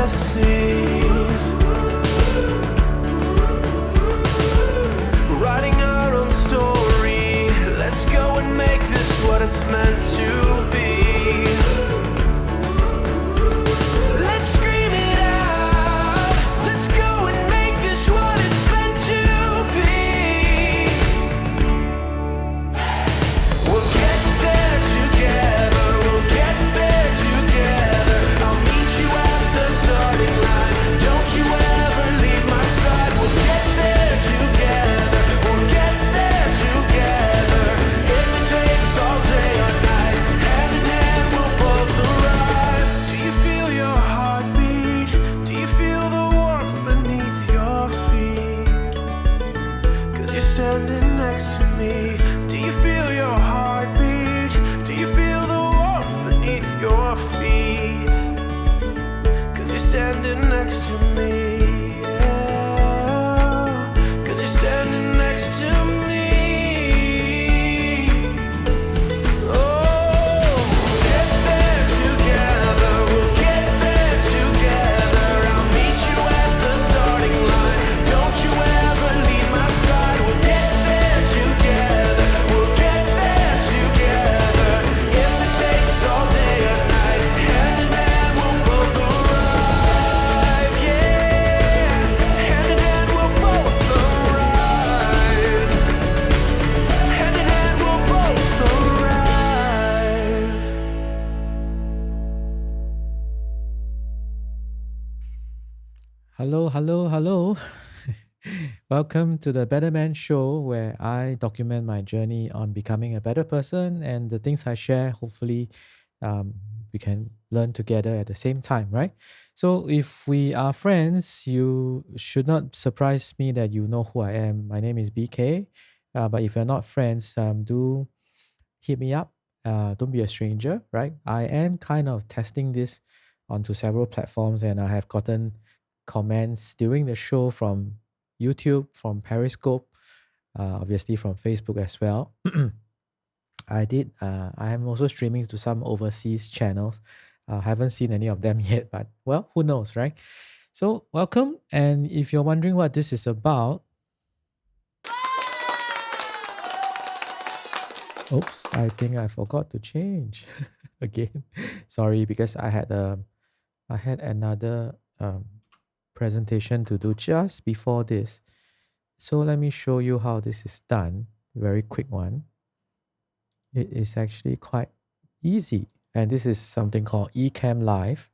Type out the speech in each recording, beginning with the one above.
fantasies, writing our own story. Let's go and make this what it's meant to be. Let's scream it out. Let's go and make this what it's meant to be. We'll get there together. We'll get there together. I'll meet you at the starting line. Don't you ever leave my side. We'll get there together. We'll get there together. If it takes all day or night, hand in hand we'll both arrive. Do you feel your heartbeat? Do you feel the warmth beneath your feet? 'Cause you're standing next to me. Do you feel your heartbeat? Do you feel the warmth beneath your feet? 'Cause you're standing next to me. Yeah. 'Cause you're standing next to me. Oh, we'll get there together. We'll get there together. I'll meet you at the starting line. Don't you ever leave my side. We'll get there together. We'll get there together. If it takes all day or night, hand in hand we'll both arrive. Yeah, hand in hand we'll both arrive. Hand in hand we'll both arrive. Hello, hello, hello. Welcome to the Better Man Show, where I document my journey on becoming a better person and the things I share. Hopefully, we can learn together at the same time, right? So, if we are friends, you should not surprise me that you know who I am. My name is BK. But if you're not friends, do hit me up. Don't be a stranger, right? I am kind of testing this onto several platforms, and I have gotten comments during the show from YouTube, from Periscope, obviously from Facebook as well. I am also streaming to some overseas channels. Haven't seen any of them yet, but well, who knows, right? So welcome, and if you're wondering what this is about, oops, I think I forgot to change again. Sorry, because I had another presentation to do just before this. So let me show you how this is done. Very quick one. It is actually quite easy. And this is something called Ecamm Live.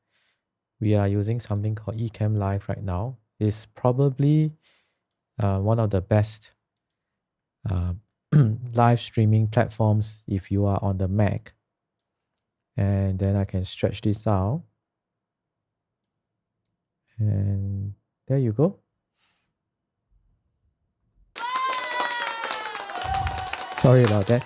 We are using something called Ecamm Live right now. It's probably one of the best live streaming platforms if you are on the Mac. And then I can stretch this out. And there you go. Sorry about that.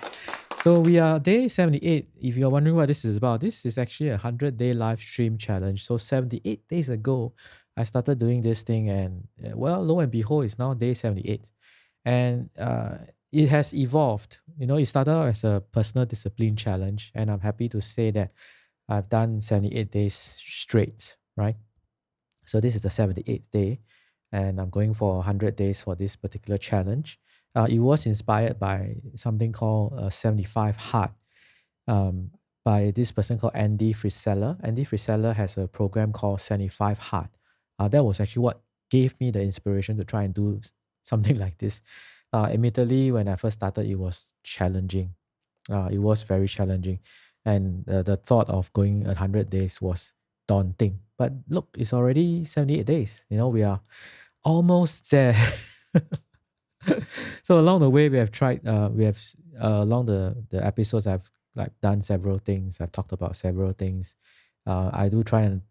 So we are day 78. If you're wondering what this is about, this is actually a 100-day live stream challenge. So 78 days ago, I started doing this thing, and well, lo and behold, it's now day 78. And it has evolved. It started out as a personal discipline challenge, and I'm happy to say that I've done 78 days straight, right? So this is the 78th day, and I'm going for 100 days for this particular challenge. It was inspired by something called 75 Hard by this person called Andy Frisella. Andy Frisella has a program called 75 Hard. That was actually what gave me the inspiration to try and do something like this. Admittedly, when I first started, it was challenging. It was very challenging. And the thought of going 100 days was daunting. But look, it's already 78 days. We are almost there. So along the way, we have tried, along the episodes, I've done several things. I've talked about several things. I do try and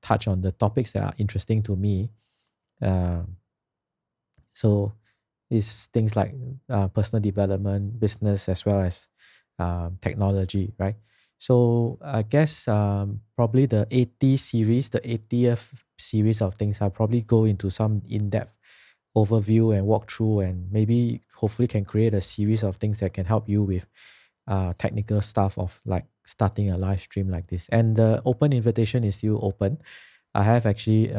touch on the topics that are interesting to me. So it's things like personal development, business, as well as technology, right? So I guess probably the 80th series of things, I'll probably go into some in-depth overview and walkthrough, and maybe hopefully can create a series of things that can help you with technical stuff of like starting a live stream like this. And the open invitation is still open. I have actually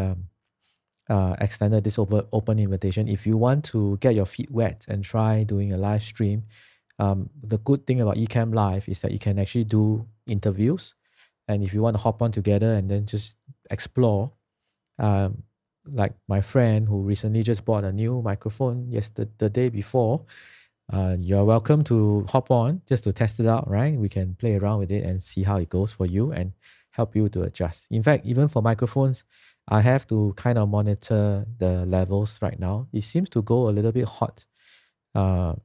extended this open invitation. If you want to get your feet wet and try doing a live stream, the good thing about Ecamm Live is that you can actually do interviews. And if you want to hop on together and then just explore, um, like my friend who recently just bought a new microphone the day before, you're welcome to hop on just to test it out, right? We can play around with it and see how it goes for you and help you to adjust. In fact, even for microphones, I have to kind of monitor the levels right now. It seems to go a little bit hot, and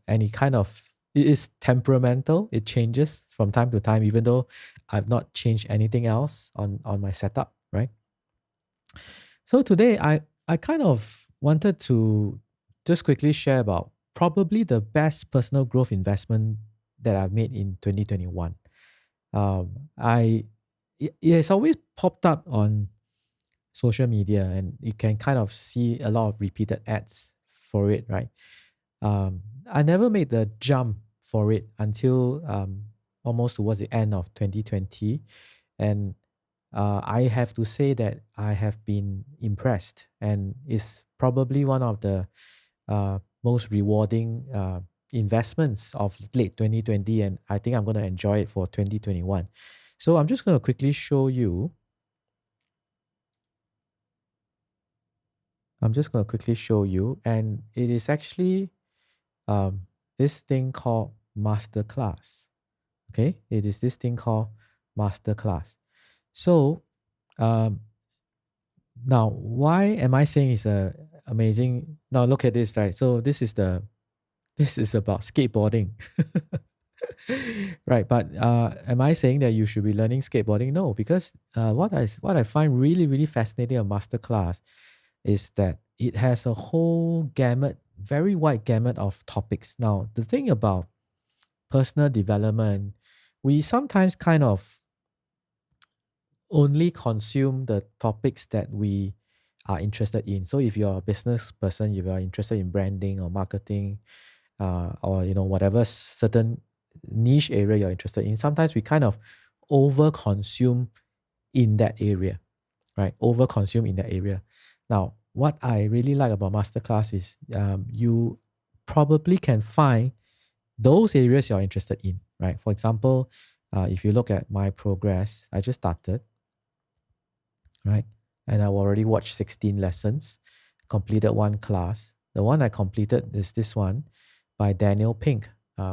it is temperamental. It changes from time to time, even though I've not changed anything else on my setup, right? So today I kind of wanted to just quickly share about probably the best personal growth investment that I've made in 2021. I it has always popped up on social media, and you can kind of see a lot of repeated ads for it, right? I never made the jump for it until almost towards the end of 2020, and I have to say that I have been impressed, and it's probably one of the most rewarding investments of late 2020, and I think I'm going to enjoy it for 2021. So I'm just going to quickly show you. And it is actually um, this thing called masterclass. Okay, it is this thing called masterclass. So um, now, why am I saying it's a amazing? Now look at this, right? So this is about skateboarding. Right, but am I saying that you should be learning skateboarding? No, because what I find really really fascinating of masterclass is that it has a whole gamut, very wide gamut of topics. Now, the thing about personal development, we sometimes kind of only consume the topics that we are interested in. So if you're a business person, if you are interested in branding or marketing, or whatever certain niche area you're interested in, sometimes we kind of over consume in that area, right? Over consume in that area. Now, what I really like about masterclass is you probably can find those areas you're interested in, right? For example, if you look at my progress, I just started, right? And I've already watched 16 lessons, completed one class. The one I completed is this one by Daniel Pink,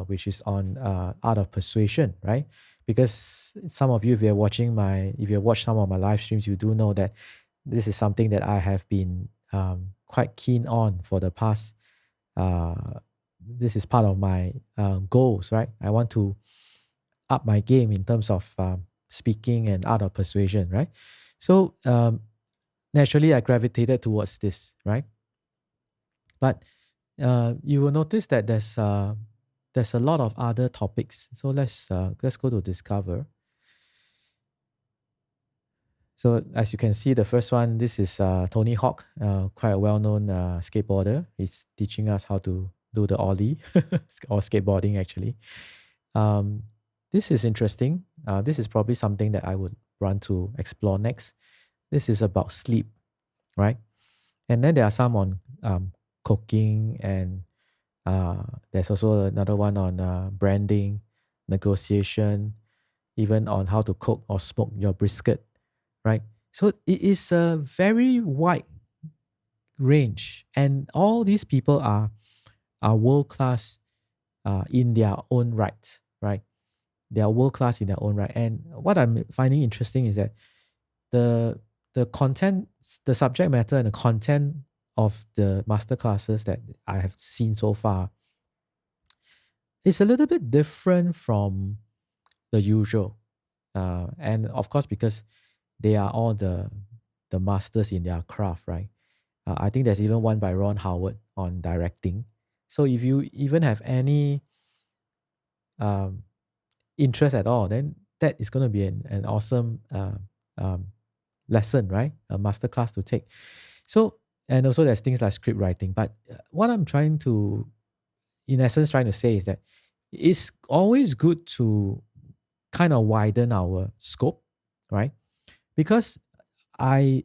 which is on art of persuasion, right? Because some of you, if you've watched some of my live streams, you do know that this is something that I have been quite keen on for the past. This is part of my goals, right? I want to up my game in terms of speaking and art of persuasion, right? So naturally, I gravitated towards this, right? But you will notice that there's a lot of other topics. So let's go to discover. So as you can see, the first one, this is Tony Hawk, quite a well-known skateboarder. He's teaching us how to do the ollie or skateboarding actually. This is interesting. This is probably something that I would want to explore next. This is about sleep, right? And then there are some on cooking, and there's also another one on branding, negotiation, even on how to cook or smoke your brisket, right? So it is a very wide range, and all these people are world class in their own right, right? They are world class in their own right. And what I'm finding interesting is that the content, the subject matter, and the content of the master classes that I have seen so far is a little bit different from the usual. And of course, because they are all the masters in their craft, right? I think there's even one by Ron Howard on directing. So if you even have any um, interest at all, then that is going to be an awesome lesson, right? A master class to take. So, and also there's things like script writing. But what I'm trying to, in essence, trying to say is that it's always good to kind of widen our scope, right? Because I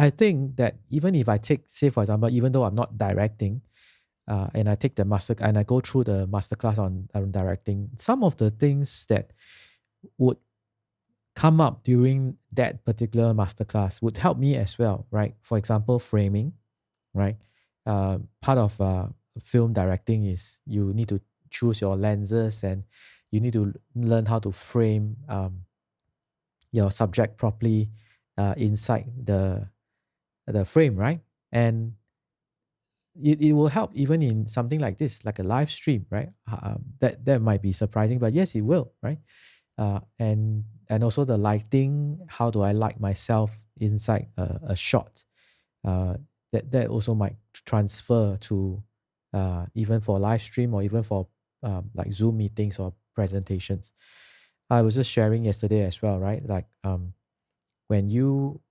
I think that even if I take, say for example, even though I'm not directing, and I take the master and I go through the masterclass on directing, some of the things that would come up during that particular masterclass would help me as well, right? For example, framing, right? Part of film directing is you need to choose your lenses and you need to learn how to frame your subject properly inside the frame, right? And it will help even in something like this, like a live stream, right? That might be surprising, but yes, it will, right? And also the lighting. How do I light myself inside a shot? That also might transfer to even for live stream or even for like Zoom meetings or presentations. I was just sharing yesterday as well, right? Like when you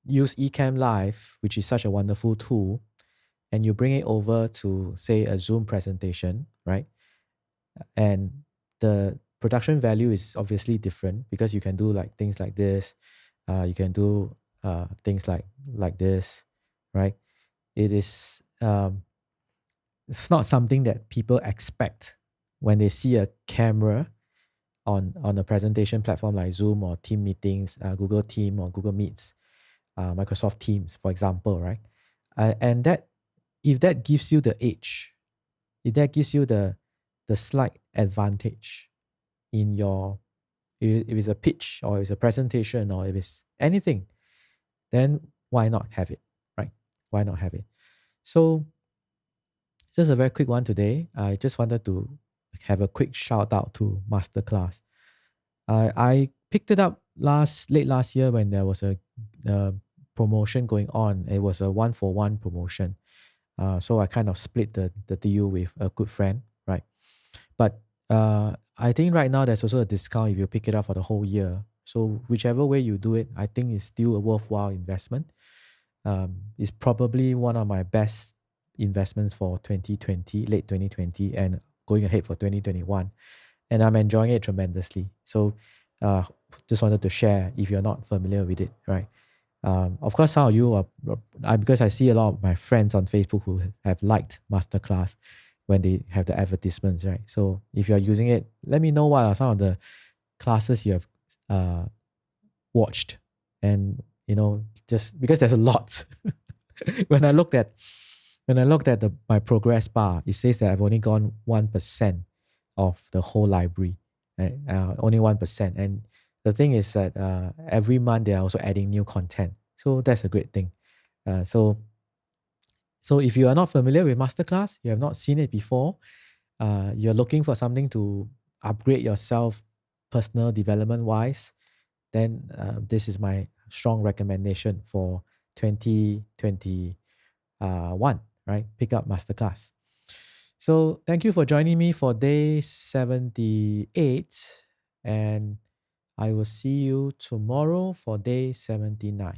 use Ecamm Live, which is such a wonderful tool, and you bring it over to say a Zoom presentation, right? And the production value is obviously different because you can do like things like this, you can do things like this, right? It is it's not something that people expect when they see a camera on a presentation platform like Zoom or Team Meetings, Google Team or Google Meets, Microsoft Teams, for example, right? And that if that gives you the edge, if that gives you the slight advantage in your, if it's a pitch or if it's a presentation or if it's anything, then why not have it, right? Why not have it? So just a very quick one today. I just wanted to have a quick shout out to Masterclass. I picked it up late last year when there was a promotion going on. It was a 1-for-1 promotion. So I kind of split the deal with a good friend, right? But I think right now there's also a discount if you pick it up for the whole year. So whichever way you do it, I think it's still a worthwhile investment. It's probably one of my best investments for 2020, late 2020, and going ahead for 2021. And I'm enjoying it tremendously. So just wanted to share if you're not familiar with it, right? Of course, some of you are, because I see a lot of my friends on Facebook who have liked Masterclass when they have the advertisements, right? So if you're using it, let me know what are some of the classes you have watched. And, just because there's a lot. when I looked at my progress bar, it says that I've only gone 1% of the whole library, right? Only 1%. And the thing is that every month they're also adding new content. So that's a great thing. So if you are not familiar with Masterclass, you have not seen it before, you're looking for something to upgrade yourself personal development wise, then this is my strong recommendation for 2021, right? Pick up Masterclass. So thank you for joining me for day 78, and I will see you tomorrow for day 79.